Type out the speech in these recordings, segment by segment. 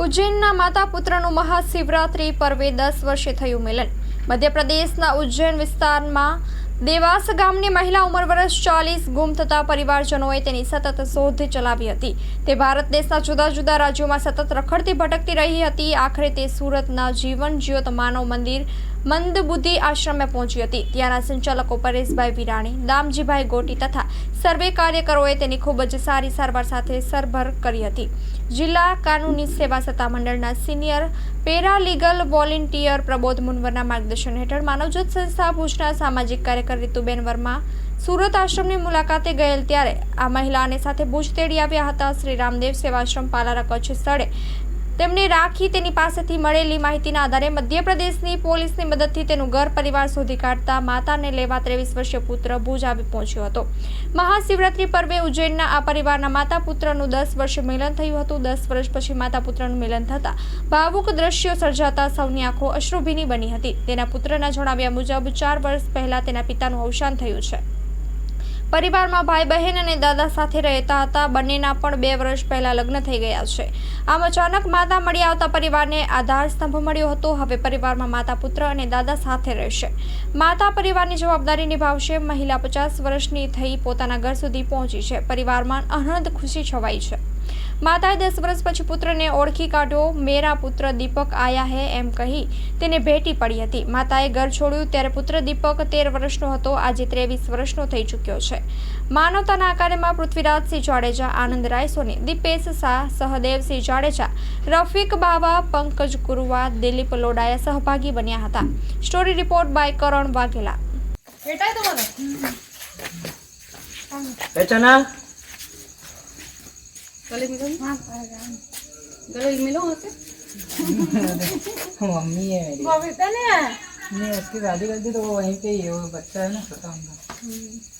ઉજ્જૈનના માતા પુત્રનું મહાશિવરાત્રી પર્વે 10 વર્ષે થયું મિલન। મધ્યપ્રદેશના ઉજ્જૈન વિસ્તારમાં દેવાસ ગામની મહિલા ઉંમર વર્ષ 40 ગુમ થતા પરિવારજનોએ તેની સતત શોધ ચલાવી હતી। તે ભારત દેશના જુદા જુદા રાજ્યોમાં સતત રખડતી ભટકતી રહી હતી। આખરે તે સુરતના જીવન જ્યોત માનવ મંદિર મંદબુદ્ધિ આશ્રમે પહોંચી હતી। ત્યાંના સંચાલકો પરેશભાઈ વિરાણી, દામજીભાઈ ગોટી તથા સર્વે કાર્યકરોએ તેની ખૂબ જ સારી સારવાર સાથે સરભર કરી હતી। જિલ્લા કાનૂની સેવા સત્તામંડળના સિનિયર પેરાલીગલ વોલેન્ટિયર પ્રબોધ મુનવરના માર્ગદર્શન હેઠળ માનવજ્યોત સંસ્થા ભુજના સામાજિક કાર્યકર રીતુબેન વર્મા સુરત આશ્રમની મુલાકાતે ગયેલ ત્યારે આ મહિલાને સાથે ભુજ તેડી આવ્યા હતા। શ્રી રામદેવ સેવાશ્રમ પાલારા કચ્છ સ્થળે તેમને રાખી તેની પાસેથી મળેલી માહિતીના આધારે મધ્યપ્રદેશની પોલીસની મદદથી તેનું ઘર પરિવાર શોધી કાઢતા માતાને લેવા 23 વર્ષીય પુત્ર ભુજ આવી પહોંચ્યો હતો। મહાશિવરાત્રી પર્વે ઉજ્જૈનના આ પરિવારના માતા પુત્રનું 10 વર્ષે મિલન થયું હતું। 10 વર્ષ પછી માતા પુત્રનું મિલન થતા ભાવુક દ્રશ્યો સર્જાતા સૌની આંખો અશ્રુભીની બની હતી। તેના પુત્રના જણાવ્યા મુજબ 4 વર્ષ પહેલા તેના પિતાનું અવસાન થયું છે। પરિવારમાં ભાઈ બહેન અને દાદા સાથે રહેતા હતા। બંનેના પણ 2 વર્ષ પહેલા લગ્ન થઈ ગયા છે। આમ અચાનક માતા મળી આવતા પરિવારને આધાર સ્તંભ મળ્યો હતો। હવે પરિવારમાં માતા પુત્ર અને દાદા સાથે રહેશે। માતા પરિવારની જવાબદારી નિભાવશે। મહિલા 50 વર્ષની થઈ પોતાના ઘર સુધી પહોંચી છે। પરિવારમાં અનહદ ખુશી છવાઈ છે। માતાએ 10 વર્ષ પછી પુત્રને ઓળખી કાઢ્યો। મેરા પુત્ર દીપક આયા હે એમ કહી તેને ભેટી પડી હતી। માતાએ ઘર છોડ્યું ત્યારે પુત્ર દીપક 13 વર્ષનો હતો, આજે 23 વર્ષનો થઈ ચૂક્યો છે। માનવતાના આ કાર્યમાં પૃથ્વીરાજસિંહ જાડેજા, આનંદ રાય સોની, દીપેશ શાહ, સહદેવસિંહ જાડેજા, રફીક બાવા, પંકજ ગુરુવા, દિલીપ લોડાયા સહભાગી બન્યા હતા। સ્ટોરી રિપોર્ટ બાય કરણ વાઘેલા। गले मिलो गले मिलो होते मम्मी है मेरी। बबीता ने नहीं, उसकी शादी कर दी तो वो वहीं पे ही है। वो बच्चा है ना छोटा उनका।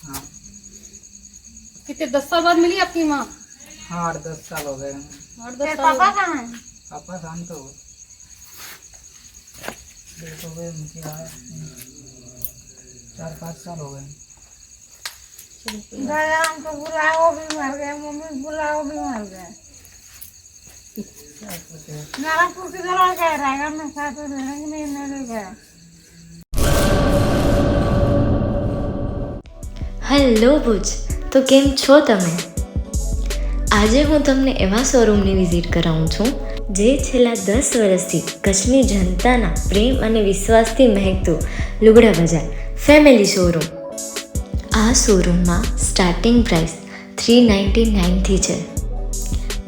हाँ कितने 10 साल बाद मिली आपकी माँ? हाँ 8-10 साल हो गए। 8-10 साल पापा कहाँ है? पापा शांत हो गए उनके 4-5 साल हो गए। दादा हमको बुलाओ भी मर गए, मम्मी बुलाओ भी मर गए। नारायणपुर की तरह कह रहा है मैं साथ में नहीं गया। હેલો ભુજ, તો કેમ છો તમે? આજે હું તમને એવા શોરૂમની વિઝિટ કરાવું છું જે છેલ્લા 10 વર્ષથી કચ્છની જનતાના પ્રેમ અને વિશ્વાસથી મહેકતું લુગડા બજાર ફેમિલી શોરૂમ। આ શોરૂમમાં સ્ટાર્ટિંગ પ્રાઇસ 399થી છે,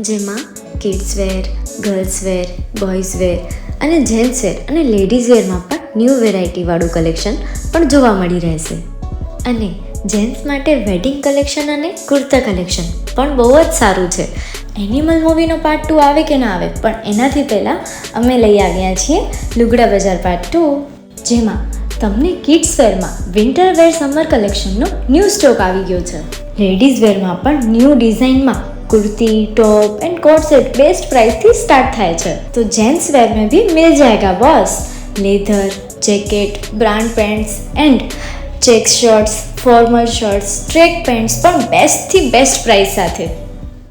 જેમાં kids wear, girls wear, boys wear અને જેન્ટ્સ વેર અને લેડીઝ વેરમાં પણ ન્યૂ વેરાયટીવાળું કલેક્શન પણ જોવા મળી રહેશે। અને જેન્ટ્સ માટે વેડિંગ કલેક્શન અને કુર્તા કલેક્શન પણ બહુ જ સારું છે। એનિમલ મૂવીનો પાર્ટ 2 આવે કે ના આવે, પણ એનાથી પહેલાં અમે લઈ આવ્યા છીએ લુગડા બજાર પાર્ટ 2, જેમાં તમને કિડ્સ વેરમાં વિન્ટર વેર સમર કલેક્શનનો ન્યૂ સ્ટોક આવી ગયો છે। લેડીઝ વેરમાં પણ ન્યૂ ડિઝાઇનમાં kurti, top and coat set best price थी स्टार्ट थाय छे। तो जेंट्स वेर में भी मिल जाएगा boss. Leather, jacket, brand pants and check shirts, formal shirts, track pants पर बेस्ट थी बेस्ट प्राइस साथे।